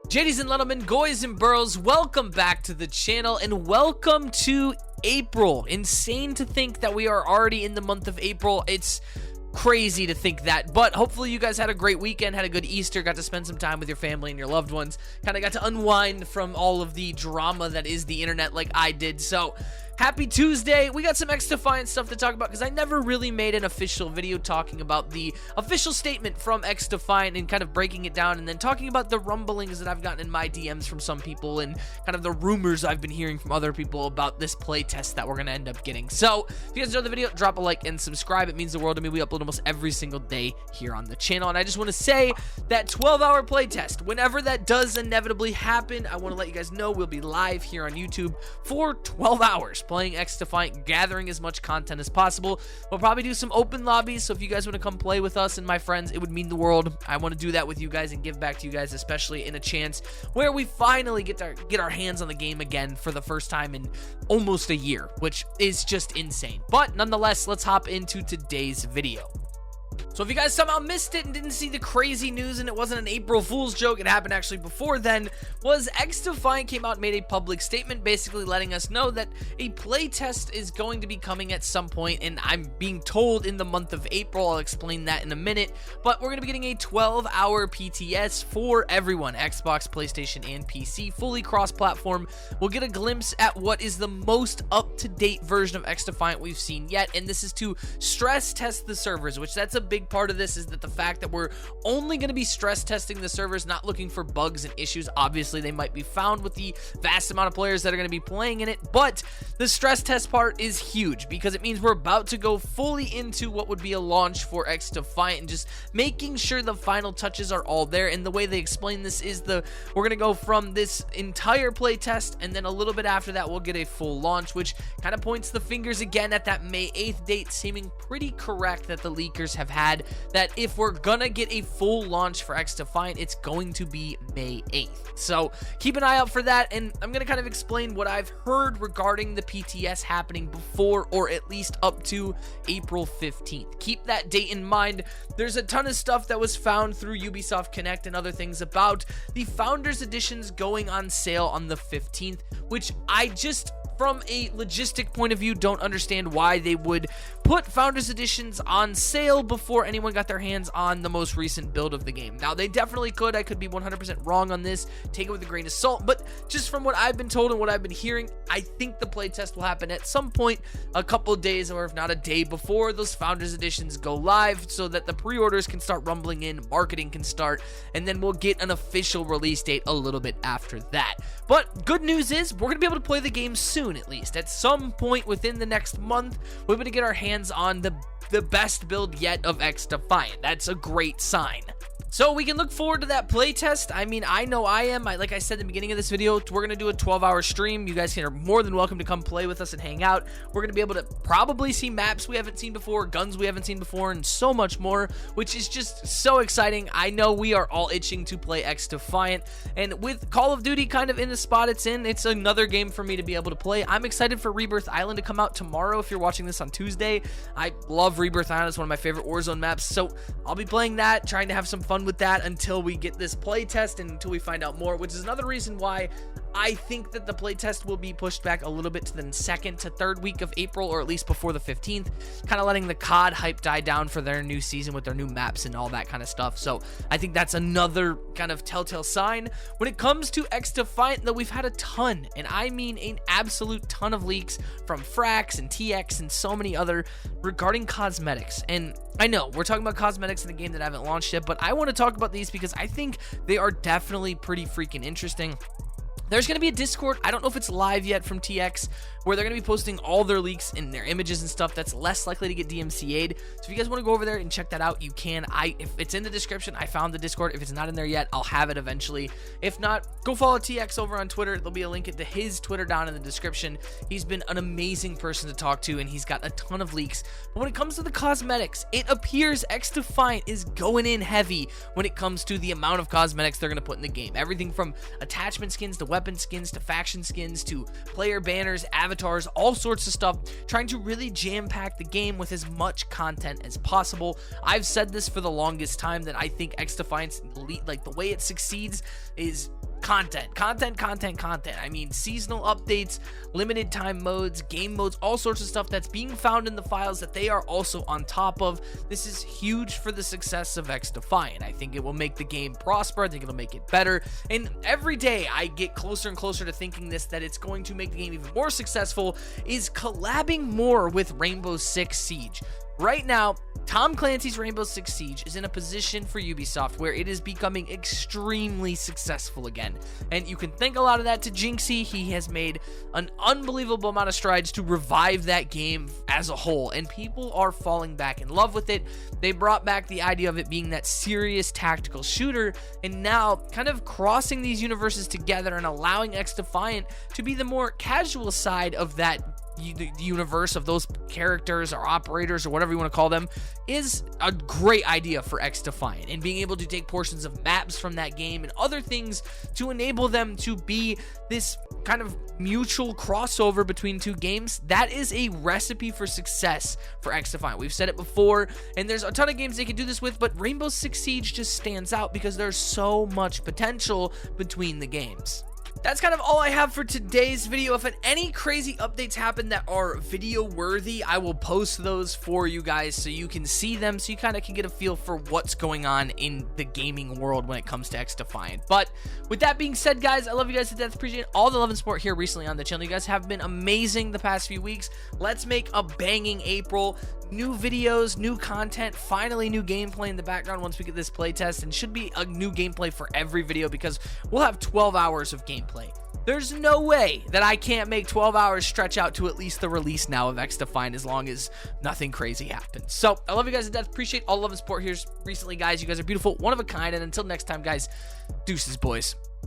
JDs and gentlemen, goys and burros, welcome back to the channel and welcome to April. Insane to think that we are already in the month of April. It's crazy to think that, but hopefully you guys had a great weekend, had a good Easter, got to spend some time with your family and your loved ones, kind of got to unwind from all of the drama that is the internet like I did. So happy Tuesday. We got some XDefiant stuff to talk about because I never really made an official video talking about the official statement from XDefiant and kind of breaking it down, and then talking about the rumblings that I've gotten in my DMs from some people and kind of the rumors I've been hearing from other people about this playtest that we're going to end up getting. So if you guys enjoyed the video, drop a like and subscribe. It means the world to me. We upload almost every single day here on the channel, and I just want to say that 12-hour playtest, whenever that does inevitably happen, I want to let you guys know we'll be live here on YouTube for 12 hours. Playing XDefiant, gathering as much content as possible. We'll probably do some open lobbies, so if you guys want to come play with us and my friends, it would mean the world. I want to do that with you guys and give back to you guys, especially in a chance where we finally get our hands on the game again for the first time in almost a year, which is just insane. But nonetheless, let's hop into today's video. So if you guys somehow missed it and didn't see the crazy news and it wasn't an April Fool's joke, it happened actually before then, was XDefiant came out and made a public statement basically letting us know that a playtest is going to be coming at some point, and I'm being told in the month of April. I'll explain that in a minute, but we're going to be getting a 12-hour PTS for everyone, Xbox, PlayStation, and PC, fully cross-platform. We'll get a glimpse at what is the most up-to-date version of XDefiant we've seen yet, and this is to stress test the servers, which that's a big part of this, is that the fact that we're only going to be stress testing the servers, not looking for bugs and issues. Obviously they might be found with the vast amount of players that are going to be playing in it, but the stress test part is huge because it means we're about to go fully into what would be a launch for XDefiant and just making sure the final touches are all there. And the way they explain this is we're going to go from this entire play test, and then a little bit after that we'll get a full launch, which kind of points the fingers again at that May 8th date, seeming pretty correct that the leakers have had, that if we're gonna get a full launch for XDefiant, it's going to be May 8th. So keep an eye out for that, and I'm gonna kind of explain what I've heard regarding the PTS happening before, or at least up to April 15th. Keep that date in mind. There's a ton of stuff that was found through Ubisoft Connect and other things about the Founders Editions going on sale on the 15th, which I just, from a logistic point of view, don't understand why they would put Founders Editions on sale before anyone got their hands on the most recent build of the game. Now, they definitely could. I could be 100% wrong on this. Take it with a grain of salt. But just from what I've been told and what I've been hearing, I think the playtest will happen at some point a couple days, or if not a day, before those Founders Editions go live, so that the pre-orders can start rumbling in, marketing can start, and then we'll get an official release date a little bit after that. But good news is we're going to be able to play the game soon, at least. At some point within the next month, we're going to get our hands on the best build yet of XDefiant. That's a great sign. So we can look forward to that playtest. I mean, I know I am. Like I said at the beginning of this video, we're going to do a 12-hour stream. You guys are more than welcome to come play with us and hang out. We're going to be able to probably see maps we haven't seen before, guns we haven't seen before, and so much more, which is just so exciting. I know we are all itching to play XDefiant, and with Call of Duty kind of in the spot it's in, it's another game for me to be able to play. I'm excited for Rebirth Island to come out tomorrow if you're watching this on Tuesday. I love Rebirth Island. It's one of my favorite Warzone maps, so I'll be playing that, trying to have some fun with that until we get this playtest and until we find out more, which is another reason why I think that the playtest will be pushed back a little bit to the second to third week of April, or at least before the 15th, kind of letting the COD hype die down for their new season with their new maps and all that kind of stuff. So I think that's another kind of telltale sign. When it comes to XDefiant, though, we've had a ton, and I mean an absolute ton of leaks from Frax and TX and so many other regarding cosmetics. And I know we're talking about cosmetics in the game that haven't launched yet, but I want to talk about these because I think they are definitely pretty freaking interesting. There's going to be a Discord, I don't know if it's live yet, from TX, where they're going to be posting all their leaks and their images and stuff that's less likely to get DMCA'd. So if you guys want to go over there and check that out, you can. If it's in the description, I found the Discord. If it's not in there yet, I'll have it eventually. If not, go follow TX over on Twitter. There'll be a link to his Twitter down in the description. He's been an amazing person to talk to, and he's got a ton of leaks. But when it comes to the cosmetics, it appears XDefiant is going in heavy when it comes to the amount of cosmetics they're going to put in the game. Everything from attachment skins to weapon skins to faction skins to player banners, avatars, all sorts of stuff, trying to really jam-pack the game with as much content as possible. I've said this for the longest time that I think XDefiant's the way it succeeds is content. I mean, seasonal updates, limited time modes, game modes, all sorts of stuff that's being found in the files that they are also on top of. This is huge for the success of XDefiant. I think it will make the game prosper. I think it'll make it better. And every day I get closer and closer to thinking this, that it's going to make the game even more successful, is collabing more with Rainbow Six Siege. Right now, Tom Clancy's Rainbow Six Siege is in a position for Ubisoft where it is becoming extremely successful again. And you can thank a lot of that to Jinxie. He has made an unbelievable amount of strides to revive that game as a whole, and people are falling back in love with it. They brought back the idea of it being that serious tactical shooter, and now kind of crossing these universes together and allowing XDefiant to be the more casual side of that the universe of those characters or operators or whatever you want to call them is a great idea for XDefiant, and being able to take portions of maps from that game and other things to enable them to be this kind of mutual crossover between two games. That is a recipe for success for XDefiant. We've said it before, and there's a ton of games they can do this with, but Rainbow Six Siege just stands out because there's so much potential between the games. That's kind of all I have for today's video. If any crazy updates happen that are video worthy, I will post those for you guys so you can see them, so you kind of can get a feel for what's going on in the gaming world when it comes to XDefiant. But with that being said, guys, I love you guys to death. Appreciate all the love and support here recently on the channel. You guys have been amazing the past few weeks. Let's make a banging April. New videos, new content, finally new gameplay in the background once we get this playtest, and should be a new gameplay for every video because we'll have 12 hours of gameplay. There's no way that I can't make 12 hours stretch out to at least the release now of XDefiant as long as nothing crazy happens. So I love you guys to death. Appreciate all the love and support here recently, guys. You guys are beautiful, one of a kind, and until next time, guys, deuces, boys.